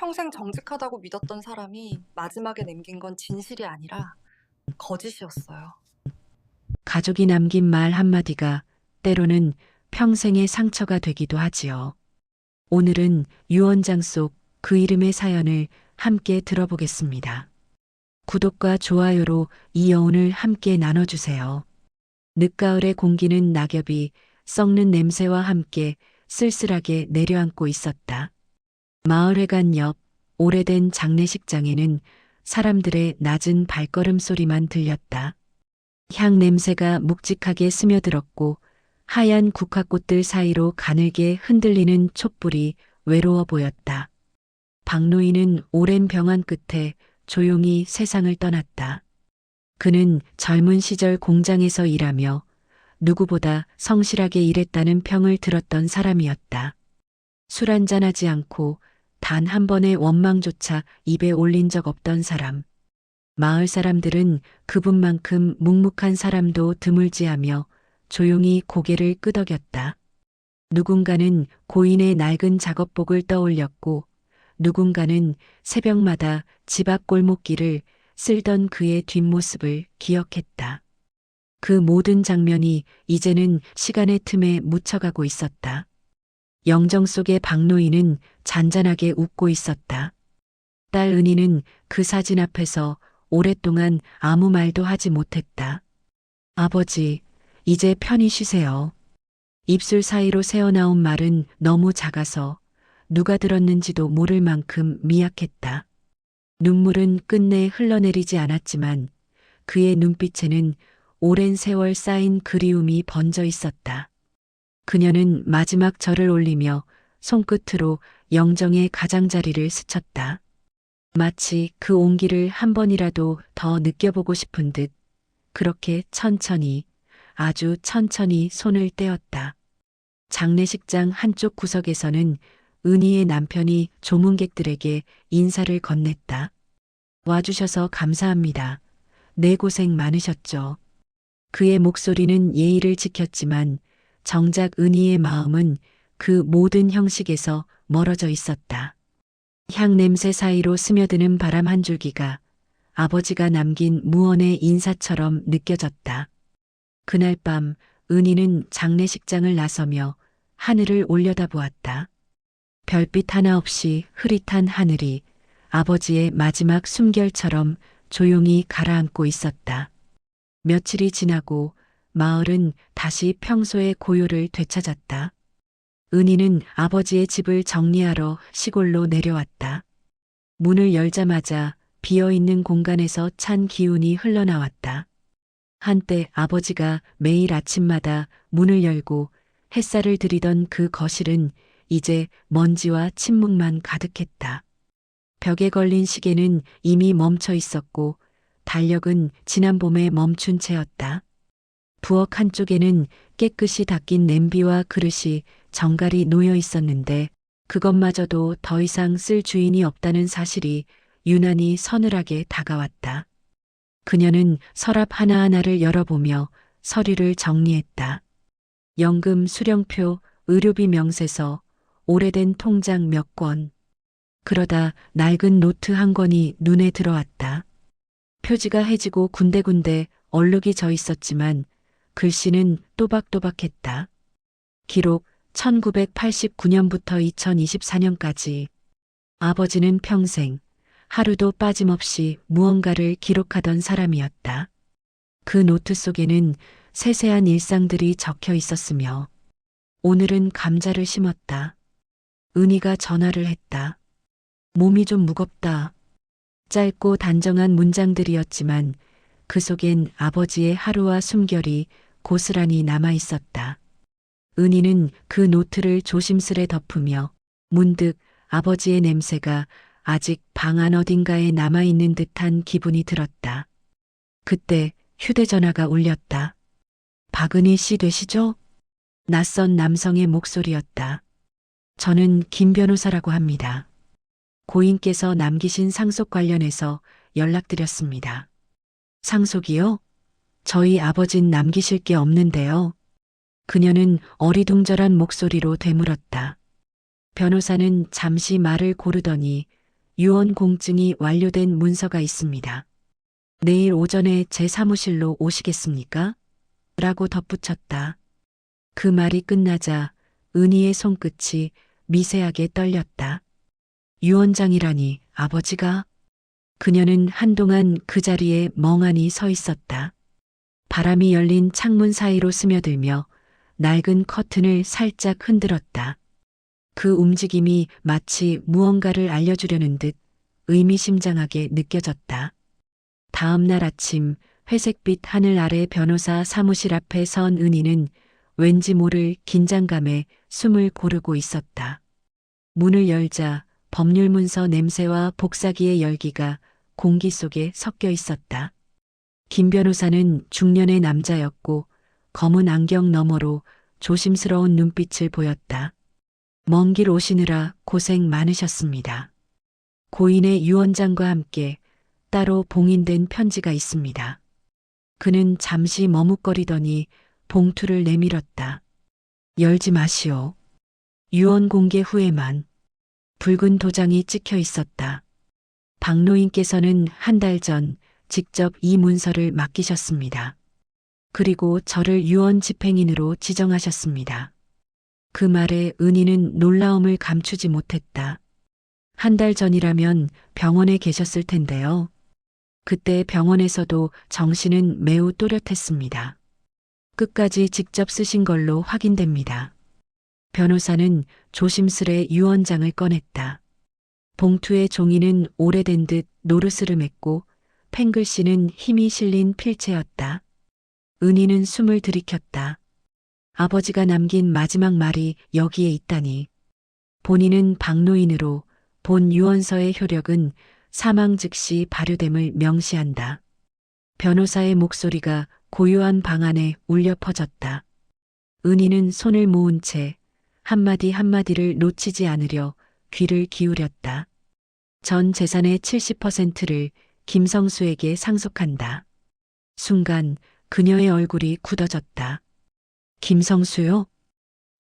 평생 정직하다고 믿었던 사람이 마지막에 남긴 건 진실이 아니라 거짓이었어요. 가족이 남긴 말 한마디가 때로는 평생의 상처가 되기도 하지요. 오늘은 유언장 속 그 이름의 사연을 함께 들어보겠습니다. 구독과 좋아요로 이 여운을 함께 나눠주세요. 늦가을의 공기는 낙엽이 썩는 냄새와 함께 쓸쓸하게 내려앉고 있었다. 마을회관 옆 오래된 장례식장에는 사람들의 낮은 발걸음 소리만 들렸다. 향 냄새가 묵직하게 스며들었고 하얀 국화꽃들 사이로 가늘게 흔들리는 촛불이 외로워 보였다. 박노인은 오랜 병환 끝에 조용히 세상을 떠났다. 그는 젊은 시절 공장에서 일하며 누구보다 성실하게 일했다는 평을 들었던 사람이었다. 술 한잔하지 않고 단 한 번의 원망조차 입에 올린 적 없던 사람. 마을 사람들은 그분만큼 묵묵한 사람도 드물지 하며 조용히 고개를 끄덕였다. 누군가는 고인의 낡은 작업복을 떠올렸고 누군가는 새벽마다 집 앞 골목길을 쓸던 그의 뒷모습을 기억했다. 그 모든 장면이 이제는 시간의 틈에 묻혀가고 있었다. 영정 속의 박노인은 잔잔하게 웃고 있었다. 딸 은희는 그 사진 앞에서 오랫동안 아무 말도 하지 못했다. 아버지, 이제 편히 쉬세요. 입술 사이로 새어나온 말은 너무 작아서 누가 들었는지도 모를 만큼 미약했다. 눈물은 끝내 흘러내리지 않았지만 그의 눈빛에는 오랜 세월 쌓인 그리움이 번져 있었다. 그녀는 마지막 절을 올리며 손끝으로 영정의 가장자리를 스쳤다. 마치 그 온기를 한 번이라도 더 느껴보고 싶은 듯 그렇게 천천히, 아주 천천히 손을 떼었다. 장례식장 한쪽 구석에서는 은희의 남편이 조문객들에게 인사를 건넸다. 와주셔서 감사합니다. 내 고생 많으셨죠. 그의 목소리는 예의를 지켰지만 정작 은희의 마음은 그 모든 형식에서 멀어져 있었다. 향 냄새 사이로 스며드는 바람 한 줄기가 아버지가 남긴 무언의 인사처럼 느껴졌다. 그날 밤 은희는 장례식장을 나서며 하늘을 올려다보았다. 별빛 하나 없이 흐릿한 하늘이 아버지의 마지막 숨결처럼 조용히 가라앉고 있었다. 며칠이 지나고 마을은 다시 평소의 고요를 되찾았다. 은희는 아버지의 집을 정리하러 시골로 내려왔다. 문을 열자마자 비어있는 공간에서 찬 기운이 흘러나왔다. 한때 아버지가 매일 아침마다 문을 열고 햇살을 들이던 그 거실은 이제 먼지와 침묵만 가득했다. 벽에 걸린 시계는 이미 멈춰 있었고 달력은 지난 봄에 멈춘 채였다. 부엌 한쪽에는 깨끗이 닦인 냄비와 그릇이 정갈이 놓여 있었는데 그것마저도 더 이상 쓸 주인이 없다는 사실이 유난히 서늘하게 다가왔다. 그녀는 서랍 하나하나를 열어보며 서류를 정리했다. 연금 수령표, 의료비 명세서, 오래된 통장 몇 권. 그러다 낡은 노트 한 권이 눈에 들어왔다. 표지가 해지고 군데군데 얼룩이 져 있었지만 글씨는 또박또박했다. 기록 1989년부터 2024년까지 아버지는 평생 하루도 빠짐없이 무언가를 기록하던 사람이었다. 그 노트 속에는 세세한 일상들이 적혀 있었으며 오늘은 감자를 심었다. 은희가 전화를 했다. 몸이 좀 무겁다. 짧고 단정한 문장들이었지만 그 속엔 아버지의 하루와 숨결이 고스란히 남아 있었다. 은희는 그 노트를 조심스레 덮으며 문득 아버지의 냄새가 아직 방 안 어딘가에 남아있는 듯한 기분이 들었다. 그때 휴대전화가 울렸다. 박은희 씨 되시죠? 낯선 남성의 목소리였다. 저는 김 변호사라고 합니다. 고인께서 남기신 상속 관련해서 연락드렸습니다. 상속이요? 저희 아버진 남기실 게 없는데요. 그녀는 어리둥절한 목소리로 되물었다. 변호사는 잠시 말을 고르더니 유언 공증이 완료된 문서가 있습니다. 내일 오전에 제 사무실로 오시겠습니까? 라고 덧붙였다. 그 말이 끝나자 은희의 손끝이 미세하게 떨렸다. 유언장이라니 아버지가? 그녀는 한동안 그 자리에 멍하니 서 있었다. 바람이 열린 창문 사이로 스며들며 낡은 커튼을 살짝 흔들었다. 그 움직임이 마치 무언가를 알려주려는 듯 의미심장하게 느껴졌다. 다음 날 아침 회색빛 하늘 아래 변호사 사무실 앞에 선 은희는 왠지 모를 긴장감에 숨을 고르고 있었다. 문을 열자 법률문서 냄새와 복사기의 열기가 공기 속에 섞여 있었다. 김 변호사는 중년의 남자였고 검은 안경 너머로 조심스러운 눈빛을 보였다. 먼 길 오시느라 고생 많으셨습니다. 고인의 유언장과 함께 따로 봉인된 편지가 있습니다. 그는 잠시 머뭇거리더니 봉투를 내밀었다. 열지 마시오. 유언 공개 후에만. 붉은 도장이 찍혀 있었다. 박노인께서는 한 달 전 직접 이 문서를 맡기셨습니다. 그리고 저를 유언 집행인으로 지정하셨습니다. 그 말에 은희는 놀라움을 감추지 못했다. 한 달 전이라면 병원에 계셨을 텐데요. 그때 병원에서도 정신은 매우 또렷했습니다. 끝까지 직접 쓰신 걸로 확인됩니다. 변호사는 조심스레 유언장을 꺼냈다. 봉투의 종이는 오래된 듯 노르스름했고 펜글씨는 힘이 실린 필체였다. 은희는 숨을 들이켰다. 아버지가 남긴 마지막 말이 여기에 있다니. 본인은 박노인으로 본 유언서의 효력은 사망 즉시 발효됨을 명시한다. 변호사의 목소리가 고요한 방 안에 울려 퍼졌다. 은희는 손을 모은 채 한마디 한마디를 놓치지 않으려 귀를 기울였다. 전 재산의 70%를 김성수에게 상속한다. 순간 그녀의 얼굴이 굳어졌다. 김성수요?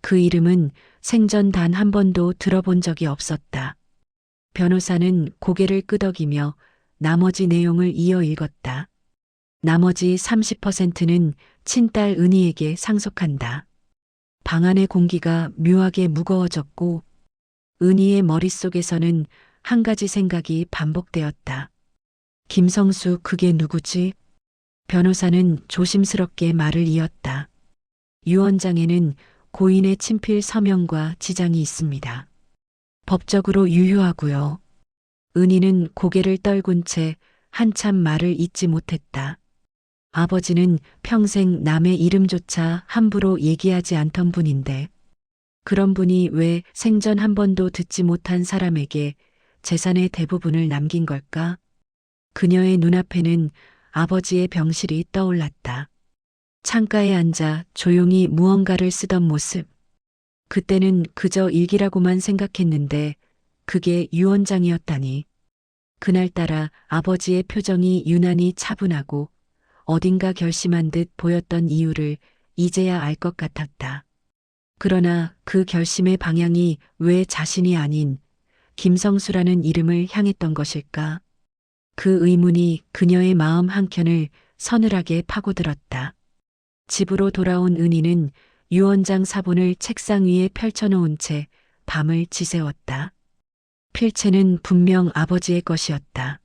그 이름은 생전 단 한 번도 들어본 적이 없었다. 변호사는 고개를 끄덕이며 나머지 내용을 이어 읽었다. 나머지 30%는 친딸 은희에게 상속한다. 방 안의 공기가 묘하게 무거워졌고 은희의 머릿속에서는 한 가지 생각이 반복되었다. 김성수 그게 누구지? 변호사는 조심스럽게 말을 이었다. 유언장에는 고인의 친필 서명과 지장이 있습니다. 법적으로 유효하고요. 은희는 고개를 떨군 채 한참 말을 잇지 못했다. 아버지는 평생 남의 이름조차 함부로 얘기하지 않던 분인데 그런 분이 왜 생전 한 번도 듣지 못한 사람에게 재산의 대부분을 남긴 걸까? 그녀의 눈앞에는 아버지의 병실이 떠올랐다. 창가에 앉아 조용히 무언가를 쓰던 모습. 그때는 그저 일기라고만 생각했는데 그게 유언장이었다니. 그날따라 아버지의 표정이 유난히 차분하고 어딘가 결심한 듯 보였던 이유를 이제야 알 것 같았다. 그러나 그 결심의 방향이 왜 자신이 아닌 김성수라는 이름을 향했던 것일까? 그 의문이 그녀의 마음 한켠을 서늘하게 파고들었다. 집으로 돌아온 은희는 유언장 사본을 책상 위에 펼쳐놓은 채 밤을 지새웠다. 필체는 분명 아버지의 것이었다.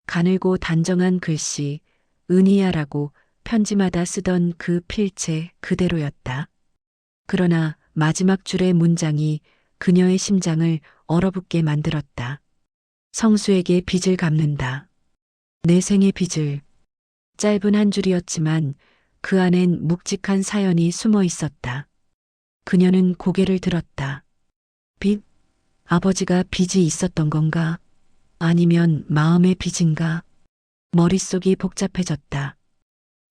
가늘고 단정한 글씨, 은희야라고 편지마다 쓰던 그 필체 그대로였다. 그러나 마지막 줄의 문장이 그녀의 심장을 얼어붙게 만들었다. 성수에게 빚을 갚는다. 내 생의 빚을. 짧은 한 줄이었지만 그 안엔 묵직한 사연이 숨어 있었다. 그녀는 고개를 들었다. 빚? 아버지가 빚이 있었던 건가? 아니면 마음의 빚인가? 머릿속이 복잡해졌다.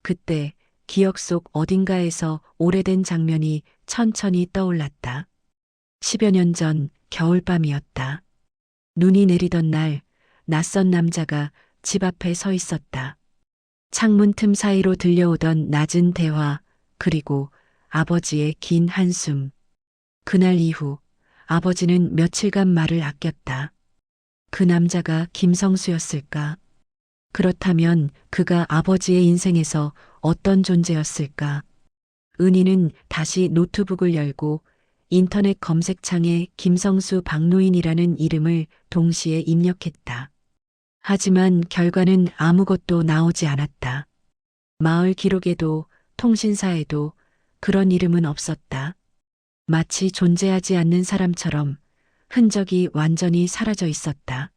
그때 기억 속 어딘가에서 오래된 장면이 천천히 떠올랐다. 10여 년 전 겨울밤이었다. 눈이 내리던 날 낯선 남자가 집 앞에 서 있었다. 창문 틈 사이로 들려오던 낮은 대화 그리고 아버지의 긴 한숨. 그날 이후 아버지는 며칠간 말을 아꼈다. 그 남자가 김성수였을까? 그렇다면 그가 아버지의 인생에서 어떤 존재였을까? 은희는 다시 노트북을 열고 인터넷 검색창에 김성수 박노인이라는 이름을 동시에 입력했다. 하지만 결과는 아무것도 나오지 않았다. 마을 기록에도 통신사에도 그런 이름은 없었다. 마치 존재하지 않는 사람처럼 흔적이 완전히 사라져 있었다.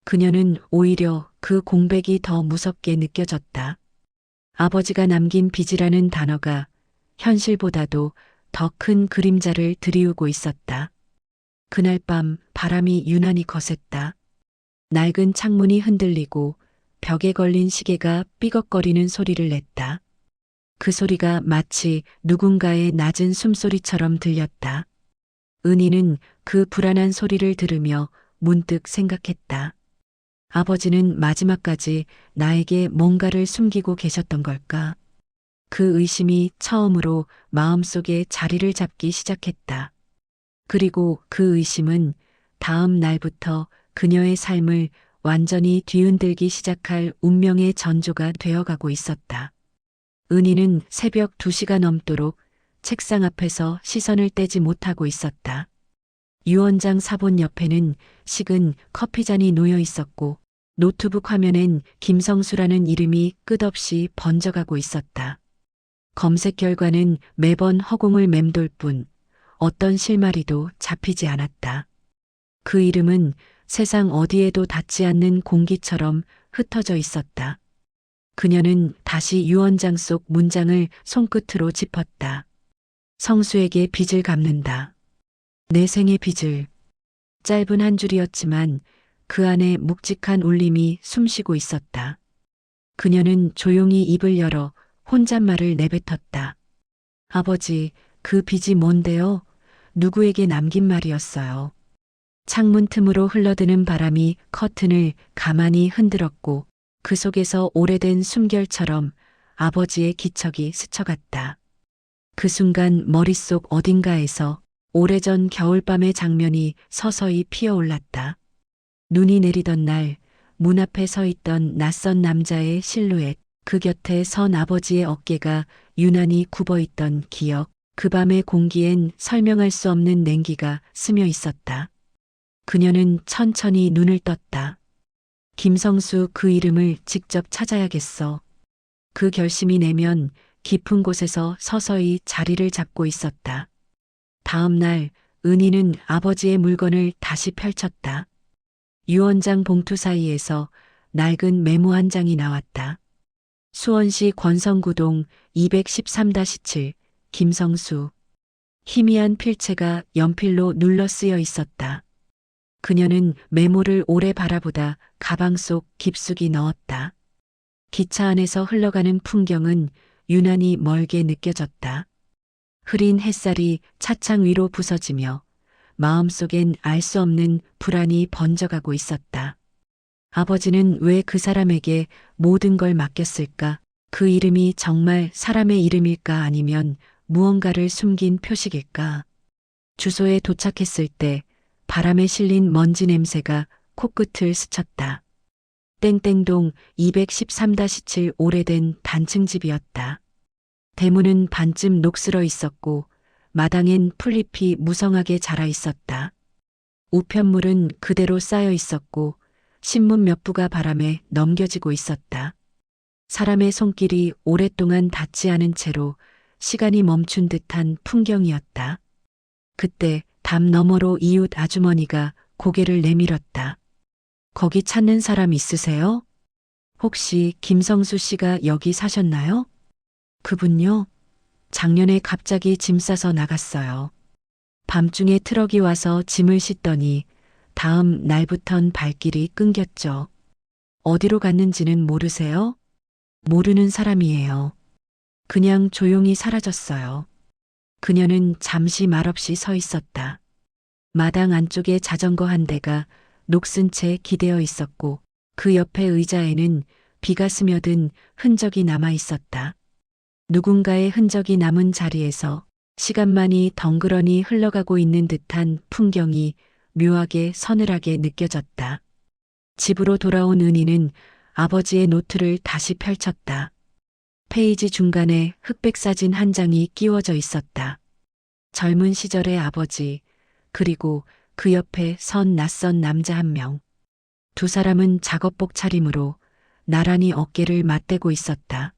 그녀는 오히려 그 공백이 더 무섭게 느껴졌다. 아버지가 남긴 빚이라는 단어가 현실보다도 더 큰 그림자를 드리우고 있었다. 그날 밤 바람이 유난히 거셌다. 낡은 창문이 흔들리고 벽에 걸린 시계가 삐걱거리는 소리를 냈다. 그 소리가 마치 누군가의 낮은 숨소리처럼 들렸다. 은희는 그 불안한 소리를 들으며 문득 생각했다. 아버지는 마지막까지 나에게 뭔가를 숨기고 계셨던 걸까? 그 의심이 처음으로 마음속에 자리를 잡기 시작했다. 그리고 그 의심은 다음 날부터 그녀의 삶을 완전히 뒤흔들기 시작할 운명의 전조가 되어가고 있었다. 은희는 새벽 2시가 넘도록 책상 앞에서 시선을 떼지 못하고 있었다. 유언장 사본 옆에는 식은 커피잔이 놓여 있었고 노트북 화면엔 김성수라는 이름이 끝없이 번져가고 있었다. 검색 결과는 매번 허공을 맴돌 뿐 어떤 실마리도 잡히지 않았다. 그 이름은 세상 어디에도 닿지 않는 공기처럼 흩어져 있었다. 그녀는 다시 유언장 속 문장을 손끝으로 짚었다. 성수에게 빚을 갚는다. 내 생의 빚을. 짧은 한 줄이었지만 그 안에 묵직한 울림이 숨쉬고 있었다. 그녀는 조용히 입을 열어 혼잣말을 내뱉었다. 아버지, 그 빚이 뭔데요? 누구에게 남긴 말이었어요. 창문 틈으로 흘러드는 바람이 커튼을 가만히 흔들었고 그 속에서 오래된 숨결처럼 아버지의 기척이 스쳐갔다. 그 순간 머릿속 어딘가에서 오래전 겨울밤의 장면이 서서히 피어올랐다. 눈이 내리던 날 문 앞에 서 있던 낯선 남자의 실루엣, 그 곁에 선 아버지의 어깨가 유난히 굽어 있던 기억, 그 밤의 공기엔 설명할 수 없는 냉기가 스며 있었다. 그녀는 천천히 눈을 떴다. 김성수 그 이름을 직접 찾아야겠어. 그 결심이 내면 깊은 곳에서 서서히 자리를 잡고 있었다. 다음 날 은희는 아버지의 물건을 다시 펼쳤다. 유언장 봉투 사이에서 낡은 메모 한 장이 나왔다. 수원시 권성구동 213-7 김성수. 희미한 필체가 연필로 눌러 쓰여 있었다. 그녀는 메모를 오래 바라보다 가방 속 깊숙이 넣었다. 기차 안에서 흘러가는 풍경은 유난히 멀게 느껴졌다. 흐린 햇살이 차창 위로 부서지며 마음속엔 알 수 없는 불안이 번져가고 있었다. 아버지는 왜 그 사람에게 모든 걸 맡겼을까? 그 이름이 정말 사람의 이름일까 아니면 무언가를 숨긴 표식일까? 주소에 도착했을 때 바람에 실린 먼지 냄새가 코끝을 스쳤다. 땡땡동 213-7 오래된 단층 집이었다. 대문은 반쯤 녹슬어 있었고 마당엔 풀잎이 무성하게 자라 있었다. 우편물은 그대로 쌓여 있었고 신문 몇 부가 바람에 넘겨지고 있었다. 사람의 손길이 오랫동안 닿지 않은 채로 시간이 멈춘 듯한 풍경이었다. 그때 담 너머로 이웃 아주머니가 고개를 내밀었다. 거기 찾는 사람 있으세요? 혹시 김성수 씨가 여기 사셨나요? 그분요? 작년에 갑자기 짐 싸서 나갔어요. 밤중에 트럭이 와서 짐을 싣더니 다음 날부턴 발길이 끊겼죠. 어디로 갔는지는 모르세요? 모르는 사람이에요. 그냥 조용히 사라졌어요. 그녀는 잠시 말없이 서 있었다. 마당 안쪽에 자전거 한 대가 녹슨 채 기대어 있었고 그 옆에 의자에는 비가 스며든 흔적이 남아 있었다. 누군가의 흔적이 남은 자리에서 시간만이 덩그러니 흘러가고 있는 듯한 풍경이 묘하게 서늘하게 느껴졌다. 집으로 돌아온 은희는 아버지의 노트를 다시 펼쳤다. 페이지 중간에 흑백 사진 한 장이 끼워져 있었다. 젊은 시절의 아버지, 그리고 그 옆에 선 낯선 남자 한 명. 두 사람은 작업복 차림으로 나란히 어깨를 맞대고 있었다.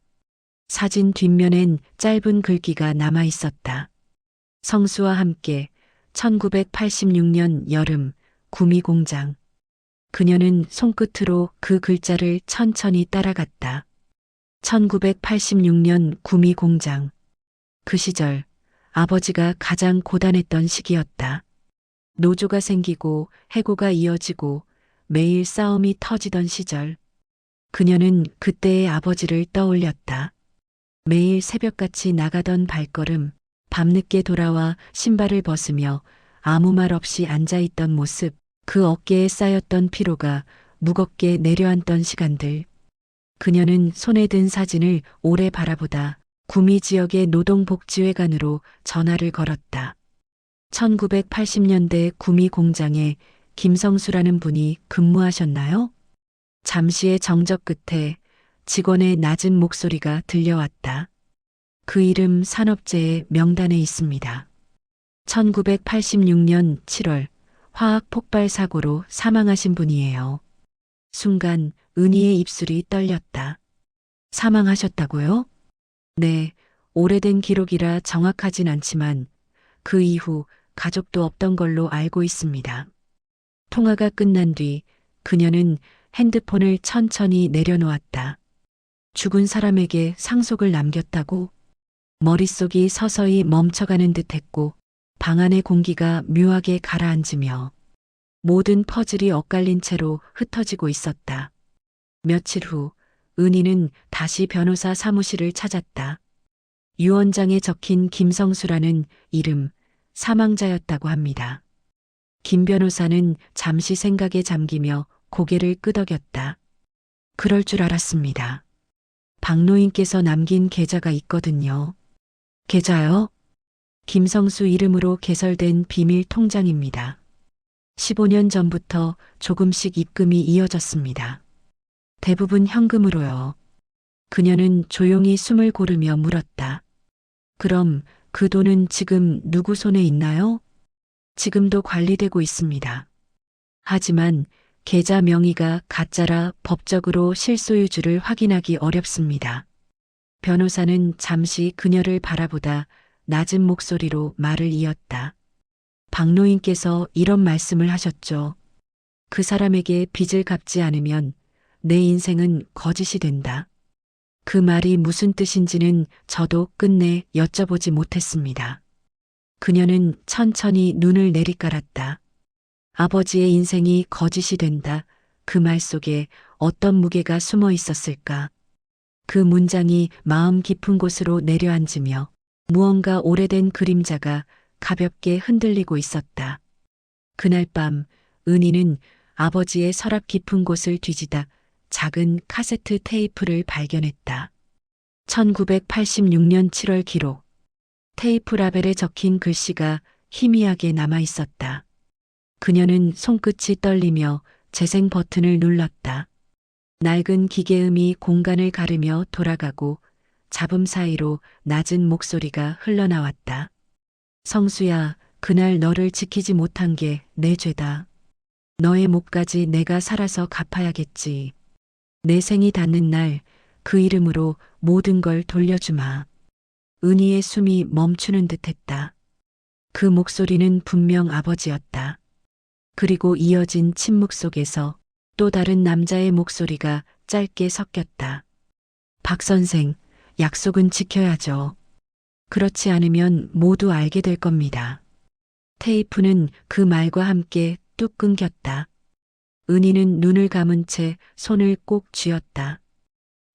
사진 뒷면엔 짧은 글귀가 남아 있었다. 성수와 함께 1986년 여름 구미공장. 그녀는 손끝으로 그 글자를 천천히 따라갔다. 1986년 구미공장. 그 시절 아버지가 가장 고단했던 시기였다. 노조가 생기고 해고가 이어지고 매일 싸움이 터지던 시절. 그녀는 그때의 아버지를 떠올렸다. 매일 새벽같이 나가던 발걸음, 밤늦게 돌아와 신발을 벗으며 아무 말 없이 앉아있던 모습, 그 어깨에 쌓였던 피로가 무겁게 내려앉던 시간들. 그녀는 손에 든 사진을 오래 바라보다 구미 지역의 노동복지회관으로 전화를 걸었다. 1980년대 구미 공장에 김성수라는 분이 근무하셨나요? 잠시의 정적 끝에 직원의 낮은 목소리가 들려왔다. 그 이름 산업재해 명단에 있습니다. 1986년 7월 화학 폭발 사고로 사망하신 분이에요. 순간 은희의 입술이 떨렸다. 사망하셨다고요? 네, 오래된 기록이라 정확하진 않지만 그 이후 가족도 없던 걸로 알고 있습니다. 통화가 끝난 뒤 그녀는 핸드폰을 천천히 내려놓았다. 죽은 사람에게 상속을 남겼다고? 머릿속이 서서히 멈춰가는 듯 했고 방 안의 공기가 묘하게 가라앉으며 모든 퍼즐이 엇갈린 채로 흩어지고 있었다. 며칠 후 은희는 다시 변호사 사무실을 찾았다. 유언장에 적힌 김성수라는 이름, 사망자였다고 합니다. 김 변호사는 잠시 생각에 잠기며 고개를 끄덕였다. 그럴 줄 알았습니다. 박노인께서 남긴 계좌가 있거든요. 계좌요? 김성수 이름으로 개설된 비밀 통장입니다. 15년 전부터 조금씩 입금이 이어졌습니다. 대부분 현금으로요. 그녀는 조용히 숨을 고르며 물었다. 그럼 그 돈은 지금 누구 손에 있나요? 지금도 관리되고 있습니다. 하지만 계좌 명의가 가짜라 법적으로 실소유주를 확인하기 어렵습니다. 변호사는 잠시 그녀를 바라보다 낮은 목소리로 말을 이었다. 박노인께서 이런 말씀을 하셨죠. 그 사람에게 빚을 갚지 않으면 내 인생은 거짓이 된다. 그 말이 무슨 뜻인지는 저도 끝내 여쭤보지 못했습니다. 그녀는 천천히 눈을 내리깔았다. 아버지의 인생이 거짓이 된다. 그 말 속에 어떤 무게가 숨어 있었을까? 그 문장이 마음 깊은 곳으로 내려앉으며 무언가 오래된 그림자가 가볍게 흔들리고 있었다. 그날 밤 은희는 아버지의 서랍 깊은 곳을 뒤지다 작은 카세트 테이프를 발견했다. 1986년 7월 기록. 테이프 라벨에 적힌 글씨가 희미하게 남아 있었다. 그녀는 손끝이 떨리며 재생 버튼을 눌렀다. 낡은 기계음이 공간을 가르며 돌아가고 잡음 사이로 낮은 목소리가 흘러나왔다. 성수야, 그날 너를 지키지 못한 게 내 죄다. 너의 몫까지 내가 살아서 갚아야겠지. 내 생이 닿는 날 그 이름으로 모든 걸 돌려주마. 은희의 숨이 멈추는 듯했다. 그 목소리는 분명 아버지였다. 그리고 이어진 침묵 속에서 또 다른 남자의 목소리가 짧게 섞였다. 박 선생, 약속은 지켜야죠. 그렇지 않으면 모두 알게 될 겁니다. 테이프는 그 말과 함께 뚝 끊겼다. 은희는 눈을 감은 채 손을 꼭 쥐었다.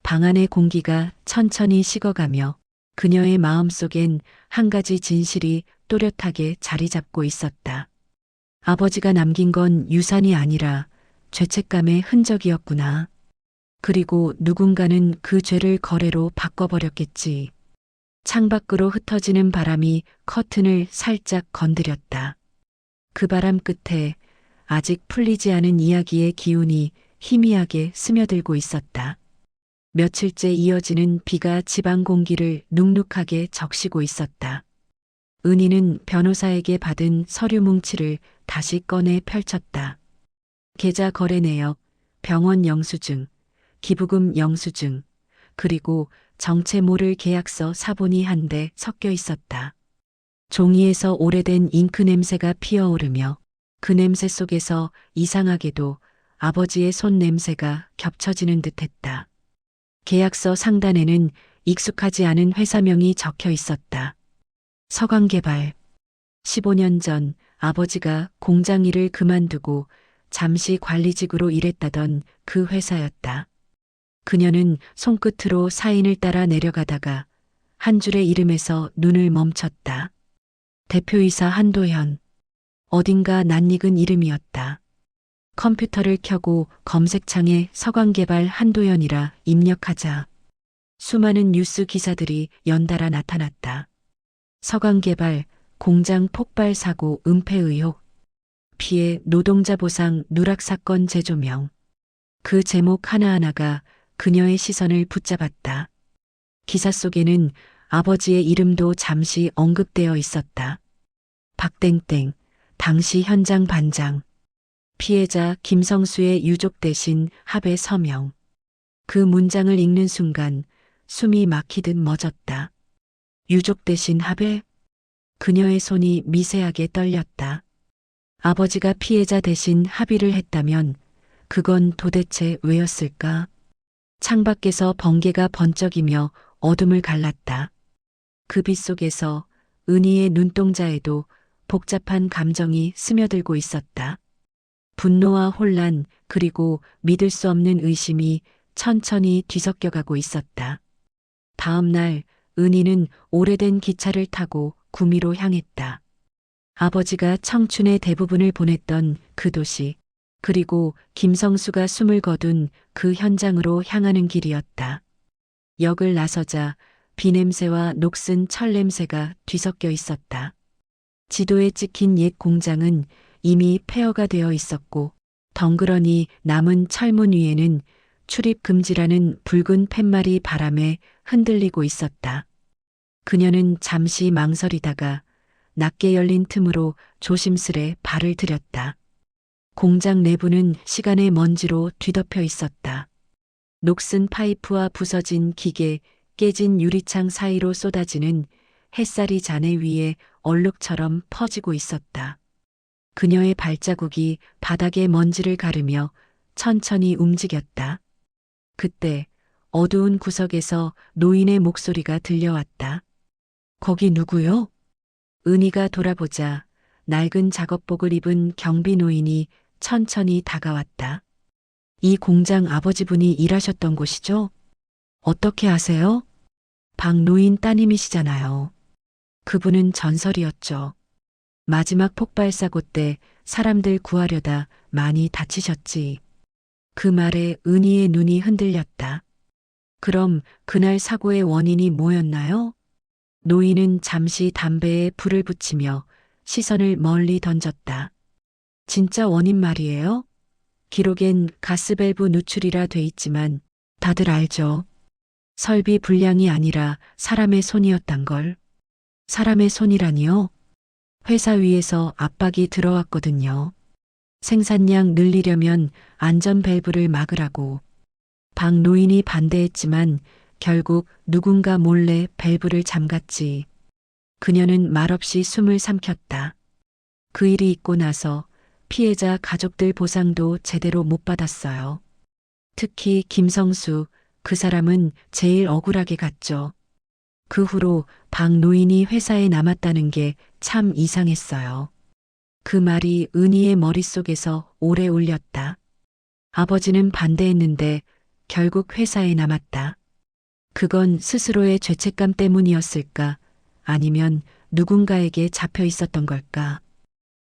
방 안의 공기가 천천히 식어가며 그녀의 마음속엔 한 가지 진실이 또렷하게 자리 잡고 있었다. 아버지가 남긴 건 유산이 아니라 죄책감의 흔적이었구나. 그리고 누군가는 그 죄를 거래로 바꿔버렸겠지. 창밖으로 흩어지는 바람이 커튼을 살짝 건드렸다. 그 바람 끝에 아직 풀리지 않은 이야기의 기운이 희미하게 스며들고 있었다. 며칠째 이어지는 비가 지방 공기를 눅눅하게 적시고 있었다. 은희는 변호사에게 받은 서류 뭉치를 다시 꺼내 펼쳤다. 계좌 거래 내역, 병원 영수증, 기부금 영수증, 그리고 정체 모를 계약서 사본이 한데 섞여 있었다. 종이에서 오래된 잉크 냄새가 피어오르며 그 냄새 속에서 이상하게도 아버지의 손 냄새가 겹쳐지는 듯했다. 계약서 상단에는 익숙하지 않은 회사명이 적혀 있었다. 서강개발. 15년 전 아버지가 공장 일을 그만두고 잠시 관리직으로 일했다던 그 회사였다. 그녀는 손끝으로 사인을 따라 내려가다가 한 줄의 이름에서 눈을 멈췄다. 대표이사 한도현. 어딘가 낯익은 이름이었다. 컴퓨터를 켜고 검색창에 서강개발 한도현이라 입력하자 수많은 뉴스 기사들이 연달아 나타났다. 서강개발 공장 폭발 사고 은폐 의혹, 피해 노동자 보상 누락 사건 재조명. 그 제목 하나하나가 그녀의 시선을 붙잡았다. 기사 속에는 아버지의 이름도 잠시 언급되어 있었다. 박땡땡, 당시 현장 반장. 피해자 김성수의 유족 대신 합의 서명. 그 문장을 읽는 순간 숨이 막히듯 멎었다. 유족 대신 합의? 그녀의 손이 미세하게 떨렸다. 아버지가 피해자 대신 합의를 했다면 그건 도대체 왜였을까? 창밖에서 번개가 번쩍이며 어둠을 갈랐다. 그 빛 속에서 은희의 눈동자에도 복잡한 감정이 스며들고 있었다. 분노와 혼란 그리고 믿을 수 없는 의심이 천천히 뒤섞여가고 있었다. 다음 날 은희는 오래된 기차를 타고 구미로 향했다. 아버지가 청춘의 대부분을 보냈던 그 도시, 그리고 김성수가 숨을 거둔 그 현장으로 향하는 길이었다. 역을 나서자 비냄새와 녹슨 철 냄새가 뒤섞여 있었다. 지도에 찍힌 옛 공장은 이미 폐허가 되어 있었고 덩그러니 남은 철문 위에는 출입 금지라는 붉은 팻말이 바람에 흔들리고 있었다. 그녀는 잠시 망설이다가 낮게 열린 틈으로 조심스레 발을 들였다. 공장 내부는 시간의 먼지로 뒤덮여 있었다. 녹슨 파이프와 부서진 기계, 깨진 유리창 사이로 쏟아지는 햇살이 잔해 위에 얼룩처럼 퍼지고 있었다. 그녀의 발자국이 바닥의 먼지를 가르며 천천히 움직였다. 그때 어두운 구석에서 노인의 목소리가 들려왔다. 거기 누구요? 은희가 돌아보자 낡은 작업복을 입은 경비 노인이 천천히 다가왔다. 이 공장 아버지분이 일하셨던 곳이죠? 어떻게 아세요? 박노인 따님이시잖아요. 그분은 전설이었죠. 마지막 폭발 사고 때 사람들 구하려다 많이 다치셨지. 그 말에 은희의 눈이 흔들렸다. 그럼 그날 사고의 원인이 뭐였나요? 노인은 잠시 담배에 불을 붙이며 시선을 멀리 던졌다. 진짜 원인 말이에요? 기록엔 가스밸브 누출이라 돼 있지만 다들 알죠. 설비 불량이 아니라 사람의 손이었단 걸. 사람의 손이라니요? 회사 위에서 압박이 들어왔거든요. 생산량 늘리려면 안전 밸브를 막으라고. 박 노인이 반대했지만 결국 누군가 몰래 밸브를 잠갔지. 그녀는 말없이 숨을 삼켰다. 그 일이 있고 나서 피해자 가족들 보상도 제대로 못 받았어요. 특히 김성수, 그 사람은 제일 억울하게 갔죠. 그 후로 박 노인이 회사에 남았다는 게 참 이상했어요. 그 말이 은희의 머릿속에서 오래 울렸다. 아버지는 반대했는데 결국 회사에 남았다. 그건 스스로의 죄책감 때문이었을까? 아니면 누군가에게 잡혀 있었던 걸까?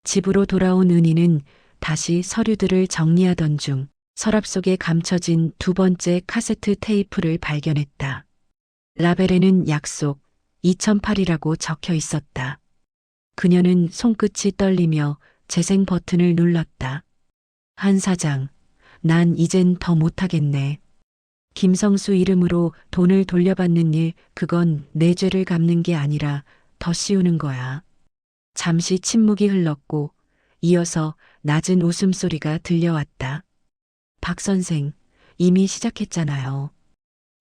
집으로 돌아온 은희는 다시 서류들을 정리하던 중 서랍 속에 감춰진 두 번째 카세트 테이프를 발견했다. 라벨에는 약속 2008이라고 적혀 있었다. 그녀는 손끝이 떨리며 재생 버튼을 눌렀다. 한 사장, 난 이젠 더 못하겠네. 김성수 이름으로 돈을 돌려받는 일, 그건 내 죄를 갚는 게 아니라 더 씌우는 거야. 잠시 침묵이 흘렀고 이어서 낮은 웃음소리가 들려왔다. 박 선생, 이미 시작했잖아요.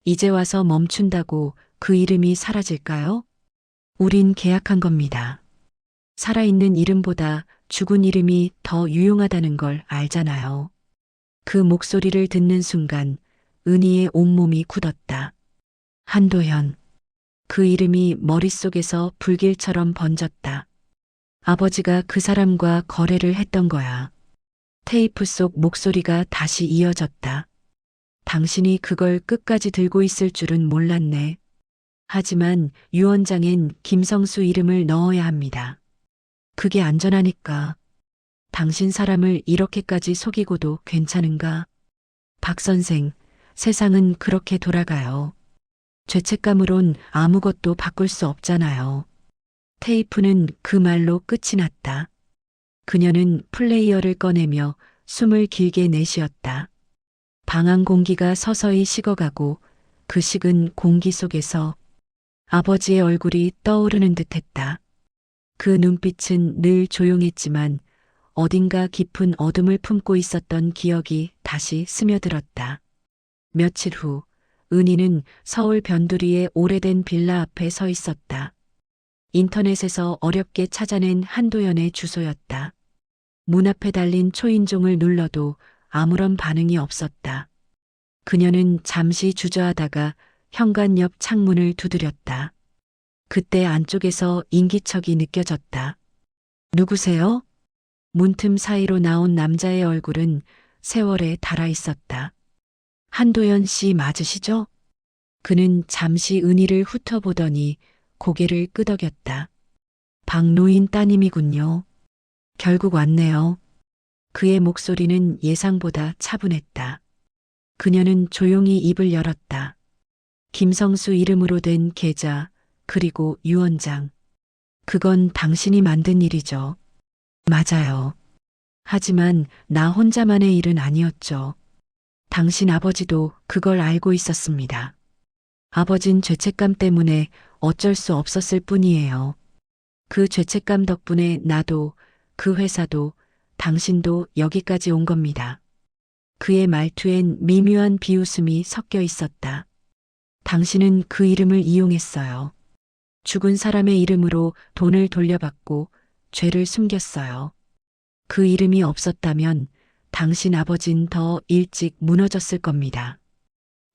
이제 와서 멈춘다고 그 이름이 사라질까요? 우린 계약한 겁니다. 살아있는 이름보다 죽은 이름이 더 유용하다는 걸 알잖아요. 그 목소리를 듣는 순간 은희의 온몸이 굳었다. 한도현. 그 이름이 머릿속에서 불길처럼 번졌다. 아버지가 그 사람과 거래를 했던 거야. 테이프 속 목소리가 다시 이어졌다. 당신이 그걸 끝까지 들고 있을 줄은 몰랐네. 하지만 유언장엔 김성수 이름을 넣어야 합니다. 그게 안전하니까. 당신 사람을 이렇게까지 속이고도 괜찮은가? 박 선생, 세상은 그렇게 돌아가요. 죄책감으론 아무것도 바꿀 수 없잖아요. 테이프는 그 말로 끝이 났다. 그녀는 플레이어를 꺼내며 숨을 길게 내쉬었다. 방안 공기가 서서히 식어가고 그 식은 공기 속에서 아버지의 얼굴이 떠오르는 듯했다. 그 눈빛은 늘 조용했지만 어딘가 깊은 어둠을 품고 있었던 기억이 다시 스며들었다. 며칠 후 은희는 서울 변두리의 오래된 빌라 앞에 서 있었다. 인터넷에서 어렵게 찾아낸 한도연의 주소였다. 문 앞에 달린 초인종을 눌러도 아무런 반응이 없었다. 그녀는 잠시 주저하다가 현관 옆 창문을 두드렸다. 그때 안쪽에서 인기척이 느껴졌다. 누구세요? 문틈 사이로 나온 남자의 얼굴은 세월에 닳아 있었다. 한도연 씨 맞으시죠? 그는 잠시 은희를 훑어보더니 고개를 끄덕였다. 박노인 따님이군요. 결국 왔네요. 그의 목소리는 예상보다 차분했다. 그녀는 조용히 입을 열었다. 김성수 이름으로 된 계좌, 그리고 유언장. 그건 당신이 만든 일이죠. 맞아요. 하지만 나 혼자만의 일은 아니었죠. 당신 아버지도 그걸 알고 있었습니다. 아버진 죄책감 때문에 어쩔 수 없었을 뿐이에요. 그 죄책감 덕분에 나도, 그 회사도, 당신도 여기까지 온 겁니다. 그의 말투엔 미묘한 비웃음이 섞여 있었다. 당신은 그 이름을 이용했어요. 죽은 사람의 이름으로 돈을 돌려받고 죄를 숨겼어요. 그 이름이 없었다면 당신 아버진 더 일찍 무너졌을 겁니다.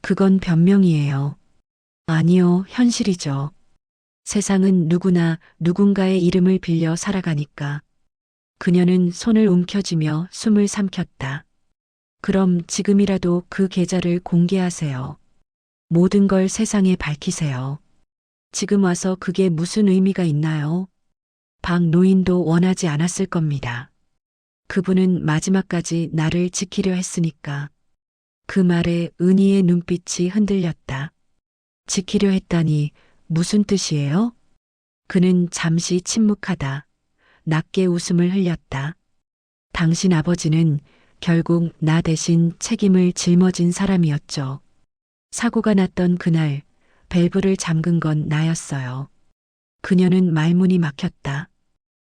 그건 변명이에요. 아니요, 현실이죠. 세상은 누구나 누군가의 이름을 빌려 살아가니까. 그녀는 손을 움켜쥐며 숨을 삼켰다. 그럼 지금이라도 그 계좌를 공개하세요. 모든 걸 세상에 밝히세요. 지금 와서 그게 무슨 의미가 있나요? 박 노인도 원하지 않았을 겁니다. 그분은 마지막까지 나를 지키려 했으니까. 그 말에 은희의 눈빛이 흔들렸다. 지키려 했다니 무슨 뜻이에요? 그는 잠시 침묵하다 낮게 웃음을 흘렸다. 당신 아버지는 결국 나 대신 책임을 짊어진 사람이었죠. 사고가 났던 그날 밸브를 잠근 건 나였어요. 그녀는 말문이 막혔다.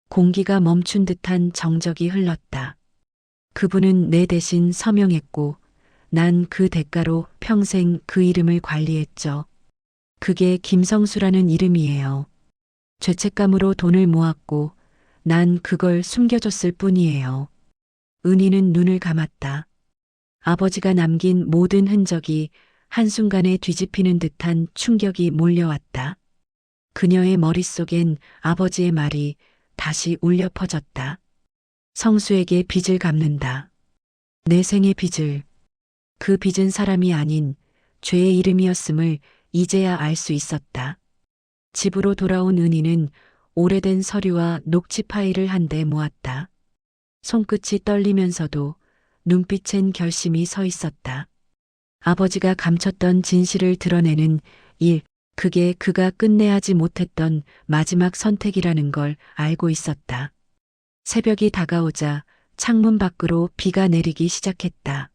공기가 멈춘 듯한 정적이 흘렀다. 그분은 내 대신 서명했고 난 그 대가로 평생 그 이름을 관리했죠. 그게 김성수라는 이름이에요. 죄책감으로 돈을 모았고 난 그걸 숨겨줬을 뿐이에요. 은희는 눈을 감았다. 아버지가 남긴 모든 흔적이 한순간에 뒤집히는 듯한 충격이 몰려왔다. 그녀의 머릿속엔 아버지의 말이 다시 울려 퍼졌다. 성수에게 빚을 갚는다. 내 생의 빚을. 그 빚은 사람이 아닌 죄의 이름이었음을 이제야 알 수 있었다. 집으로 돌아온 은희는 오래된 서류와 녹취 파일을 한데 모았다. 손끝이 떨리면서도 눈빛엔 결심이 서 있었다. 아버지가 감췄던 진실을 드러내는 일, 그게 그가 끝내야 하지 못했던 마지막 선택이라는 걸 알고 있었다. 새벽이 다가오자 창문 밖으로 비가 내리기 시작했다.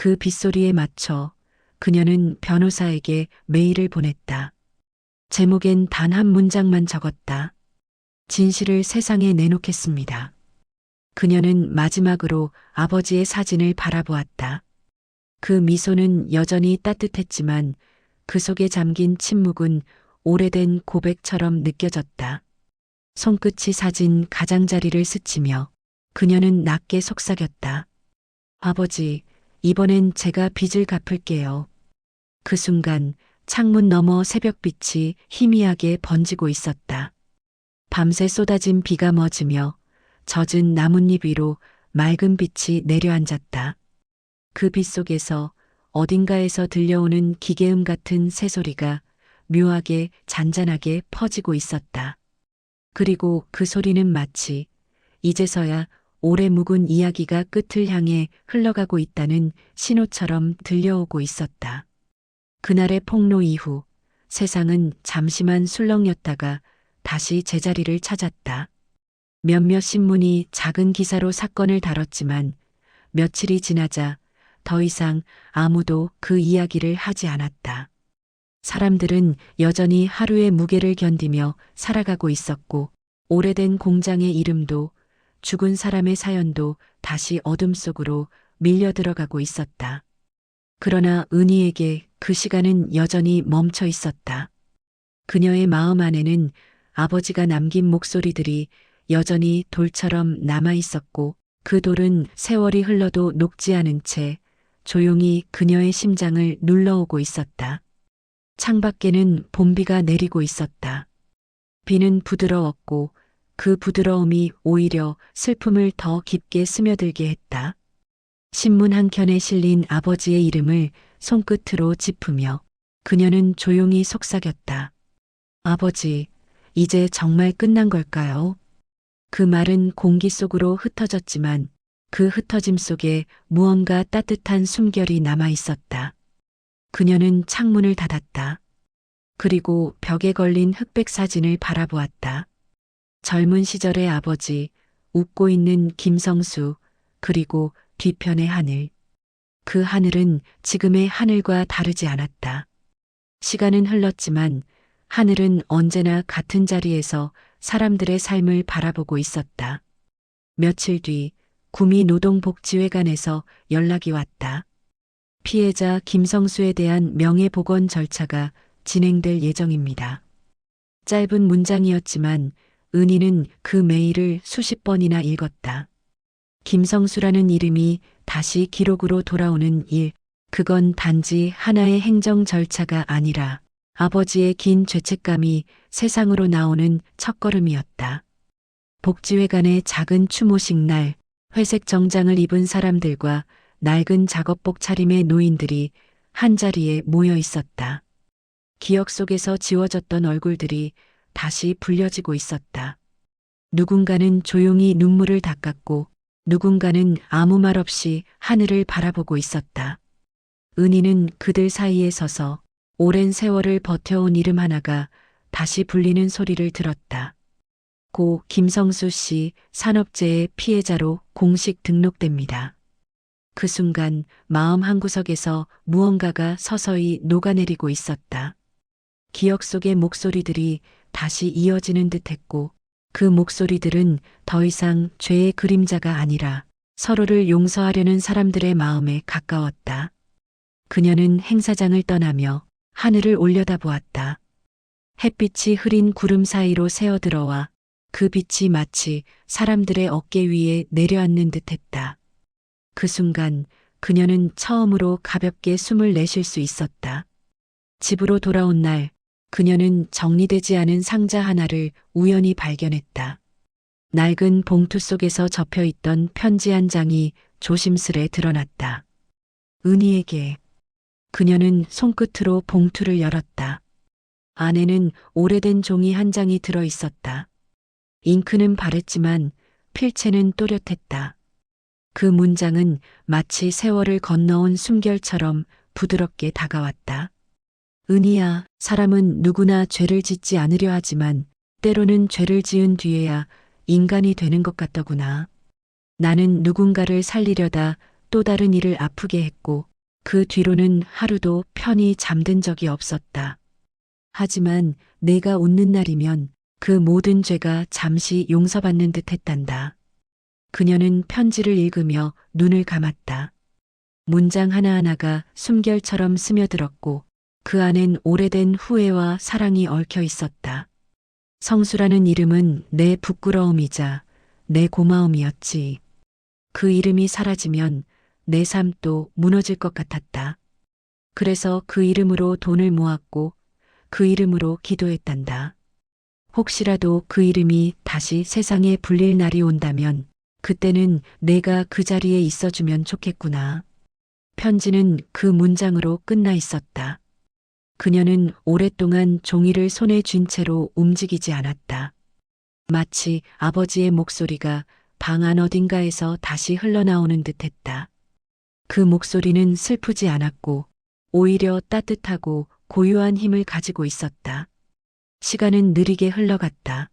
그 빗소리에 맞춰 그녀는 변호사에게 메일을 보냈다. 제목엔 단 한 문장만 적었다. 진실을 세상에 내놓겠습니다. 그녀는 마지막으로 아버지의 사진을 바라보았다. 그 미소는 여전히 따뜻했지만 그 속에 잠긴 침묵은 오래된 고백처럼 느껴졌다. 손끝이 사진 가장자리를 스치며 그녀는 낮게 속삭였다. 아버지, 이번엔 제가 빚을 갚을게요. 그 순간 창문 너머 새벽빛이 희미하게 번지고 있었다. 밤새 쏟아진 비가 멎으며 젖은 나뭇잎 위로 맑은 빛이 내려앉았다. 그 빛 속에서 어딘가에서 들려오는 기계음 같은 새소리가 묘하게 잔잔하게 퍼지고 있었다. 그리고 그 소리는 마치 이제서야 오래 묵은 이야기가 끝을 향해 흘러가고 있다는 신호처럼 들려오고 있었다. 그날의 폭로 이후 세상은 잠시만 술렁였다가 다시 제자리를 찾았다. 몇몇 신문이 작은 기사로 사건을 다뤘지만 며칠이 지나자 더 이상 아무도 그 이야기를 하지 않았다. 사람들은 여전히 하루의 무게를 견디며 살아가고 있었고 오래된 공장의 이름도 죽은 사람의 사연도 다시 어둠 속으로 밀려 들어가고 있었다. 그러나 은희에게 그 시간은 여전히 멈춰 있었다. 그녀의 마음 안에는 아버지가 남긴 목소리들이 여전히 돌처럼 남아 있었고 그 돌은 세월이 흘러도 녹지 않은 채 조용히 그녀의 심장을 눌러오고 있었다. 창밖에는 봄비가 내리고 있었다. 비는 부드러웠고 그 부드러움이 오히려 슬픔을 더 깊게 스며들게 했다. 신문 한 켠에 실린 아버지의 이름을 손끝으로 짚으며 그녀는 조용히 속삭였다. 아버지, 이제 정말 끝난 걸까요? 그 말은 공기 속으로 흩어졌지만 그 흩어짐 속에 무언가 따뜻한 숨결이 남아 있었다. 그녀는 창문을 닫았다. 그리고 벽에 걸린 흑백 사진을 바라보았다. 젊은 시절의 아버지, 웃고 있는 김성수, 그리고 뒤편의 하늘. 그 하늘은 지금의 하늘과 다르지 않았다. 시간은 흘렀지만 하늘은 언제나 같은 자리에서 사람들의 삶을 바라보고 있었다. 며칠 뒤 구미노동복지회관에서 연락이 왔다. 피해자 김성수에 대한 명예복원 절차가 진행될 예정입니다. 짧은 문장이었지만 은희는 그 메일을 수십 번이나 읽었다. 김성수라는 이름이 다시 기록으로 돌아오는 일, 그건 단지 하나의 행정 절차가 아니라 아버지의 긴 죄책감이 세상으로 나오는 첫걸음이었다. 복지회관의 작은 추모식 날, 회색 정장을 입은 사람들과 낡은 작업복 차림의 노인들이 한자리에 모여 있었다. 기억 속에서 지워졌던 얼굴들이 다시 불려지고 있었다. 누군가는 조용히 눈물을 닦았고 누군가는 아무 말 없이 하늘을 바라보고 있었다. 은희는 그들 사이에 서서 오랜 세월을 버텨온 이름 하나가 다시 불리는 소리를 들었다. 고 김성수 씨 산업재해 피해자로 공식 등록됩니다. 그 순간 마음 한구석에서 무언가가 서서히 녹아내리고 있었다. 기억 속의 목소리들이 다시 이어지는 듯했고 그 목소리들은 더 이상 죄의 그림자가 아니라 서로를 용서하려는 사람들의 마음에 가까웠다. 그녀는 행사장을 떠나며 하늘을 올려다보았다. 햇빛이 흐린 구름 사이로 새어들어와 그 빛이 마치 사람들의 어깨 위에 내려앉는 듯했다. 그 순간 그녀는 처음으로 가볍게 숨을 내쉴 수 있었다. 집으로 돌아온 날 그녀는 정리되지 않은 상자 하나를 우연히 발견했다. 낡은 봉투 속에서 접혀있던 편지 한 장이 조심스레 드러났다. 은희에게. 그녀는 손끝으로 봉투를 열었다. 안에는 오래된 종이 한 장이 들어 있었다. 잉크는 바랬지만 필체는 또렷했다. 그 문장은 마치 세월을 건너온 숨결처럼 부드럽게 다가왔다. 은희야, 사람은 누구나 죄를 짓지 않으려 하지만 때로는 죄를 지은 뒤에야 인간이 되는 것 같더구나. 나는 누군가를 살리려다 또 다른 이를 아프게 했고 그 뒤로는 하루도 편히 잠든 적이 없었다. 하지만 내가 웃는 날이면 그 모든 죄가 잠시 용서받는 듯 했단다. 그녀는 편지를 읽으며 눈을 감았다. 문장 하나하나가 숨결처럼 스며들었고 그 안엔 오래된 후회와 사랑이 얽혀 있었다. 성수라는 이름은 내 부끄러움이자 내 고마움이었지. 그 이름이 사라지면 내 삶도 무너질 것 같았다. 그래서 그 이름으로 돈을 모았고 그 이름으로 기도했단다. 혹시라도 그 이름이 다시 세상에 불릴 날이 온다면 그때는 내가 그 자리에 있어주면 좋겠구나. 편지는 그 문장으로 끝나 있었다. 그녀는 오랫동안 종이를 손에 쥔 채로 움직이지 않았다. 마치 아버지의 목소리가 방 안 어딘가에서 다시 흘러나오는 듯 했다. 그 목소리는 슬프지 않았고 오히려 따뜻하고 고요한 힘을 가지고 있었다. 시간은 느리게 흘러갔다.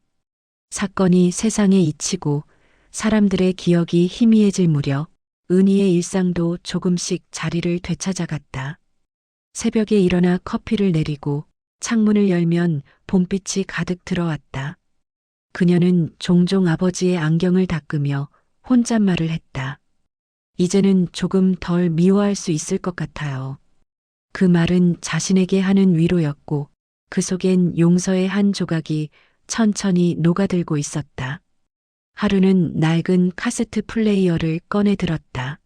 사건이 세상에 잊히고 사람들의 기억이 희미해질 무렵 은희의 일상도 조금씩 자리를 되찾아갔다. 새벽에 일어나 커피를 내리고 창문을 열면 봄빛이 가득 들어왔다. 그녀는 종종 아버지의 안경을 닦으며 혼잣말을 했다. 이제는 조금 덜 미워할 수 있을 것 같아요. 그 말은 자신에게 하는 위로였고 그 속엔 용서의 한 조각이 천천히 녹아들고 있었다. 하루는 낡은 카세트 플레이어를 꺼내 들었다.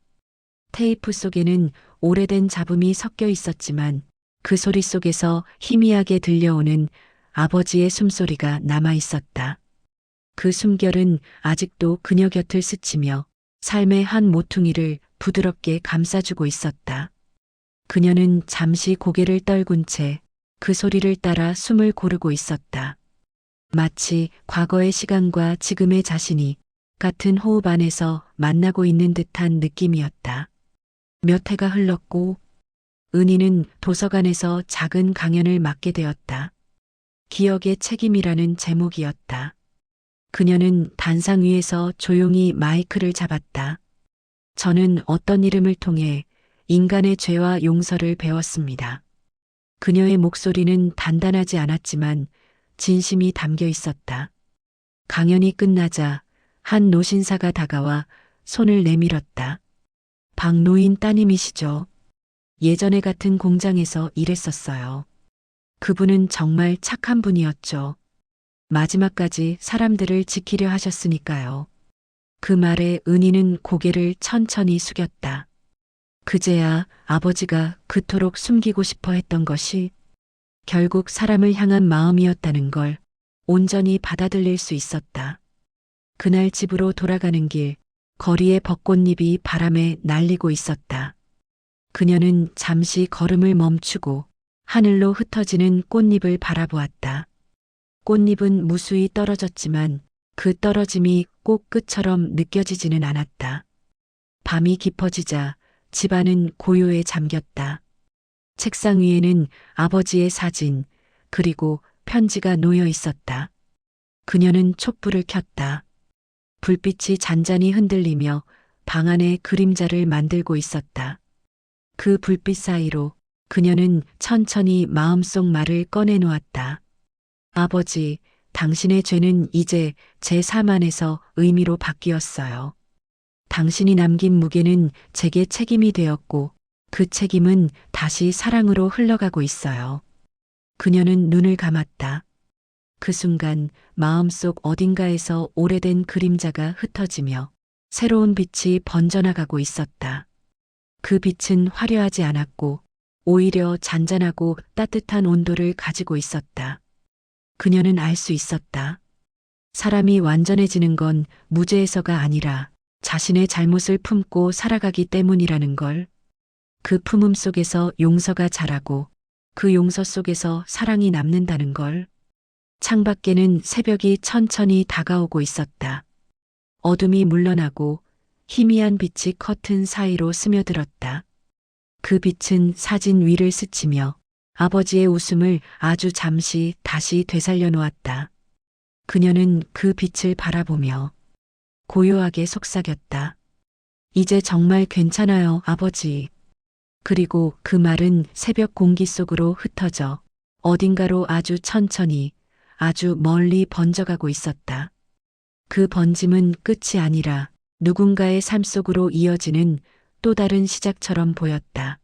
테이프 속에는 오래된 잡음이 섞여 있었지만 그 소리 속에서 희미하게 들려오는 아버지의 숨소리가 남아 있었다. 그 숨결은 아직도 그녀 곁을 스치며 삶의 한 모퉁이를 부드럽게 감싸주고 있었다. 그녀는 잠시 고개를 떨군 채 그 소리를 따라 숨을 고르고 있었다. 마치 과거의 시간과 지금의 자신이 같은 호흡 안에서 만나고 있는 듯한 느낌이었다. 몇 해가 흘렀고 은희는 도서관에서 작은 강연을 맡게 되었다. 기억의 책임이라는 제목이었다. 그녀는 단상 위에서 조용히 마이크를 잡았다. 저는 어떤 이름을 통해 인간의 죄와 용서를 배웠습니다. 그녀의 목소리는 단단하지 않았지만 진심이 담겨 있었다. 강연이 끝나자 한 노신사가 다가와 손을 내밀었다. 박노인 따님이시죠? 예전에 같은 공장에서 일했었어요. 그분은 정말 착한 분이었죠. 마지막까지 사람들을 지키려 하셨으니까요. 그 말에 은희는 고개를 천천히 숙였다. 그제야 아버지가 그토록 숨기고 싶어 했던 것이 결국 사람을 향한 마음이었다는 걸 온전히 받아들일 수 있었다. 그날 집으로 돌아가는 길, 거리의 벚꽃잎이 바람에 날리고 있었다. 그녀는 잠시 걸음을 멈추고 하늘로 흩어지는 꽃잎을 바라보았다. 꽃잎은 무수히 떨어졌지만 그 떨어짐이 꼭 끝처럼 느껴지지는 않았다. 밤이 깊어지자 집안은 고요에 잠겼다. 책상 위에는 아버지의 사진, 그리고 편지가 놓여 있었다. 그녀는 촛불을 켰다. 불빛이 잔잔히 흔들리며 방 안에 그림자를 만들고 있었다. 그 불빛 사이로 그녀는 천천히 마음속 말을 꺼내놓았다. 아버지, 당신의 죄는 이제 제 삶 안에서 의미로 바뀌었어요. 당신이 남긴 무게는 제게 책임이 되었고 그 책임은 다시 사랑으로 흘러가고 있어요. 그녀는 눈을 감았다. 그 순간 마음속 어딘가에서 오래된 그림자가 흩어지며 새로운 빛이 번져나가고 있었다. 그 빛은 화려하지 않았고 오히려 잔잔하고 따뜻한 온도를 가지고 있었다. 그녀는 알 수 있었다. 사람이 완전해지는 건 무죄에서가 아니라 자신의 잘못을 품고 살아가기 때문이라는 걸. 그 품음 속에서 용서가 자라고 그 용서 속에서 사랑이 남는다는 걸. 창밖에는 새벽이 천천히 다가오고 있었다. 어둠이 물러나고 희미한 빛이 커튼 사이로 스며들었다. 그 빛은 사진 위를 스치며 아버지의 웃음을 아주 잠시 다시 되살려 놓았다. 그녀는 그 빛을 바라보며 고요하게 속삭였다. 이제 정말 괜찮아요, 아버지. 그리고 그 말은 새벽 공기 속으로 흩어져 어딘가로 아주 천천히, 아주 멀리 번져가고 있었다. 그 번짐은 끝이 아니라 누군가의 삶 속으로 이어지는 또 다른 시작처럼 보였다.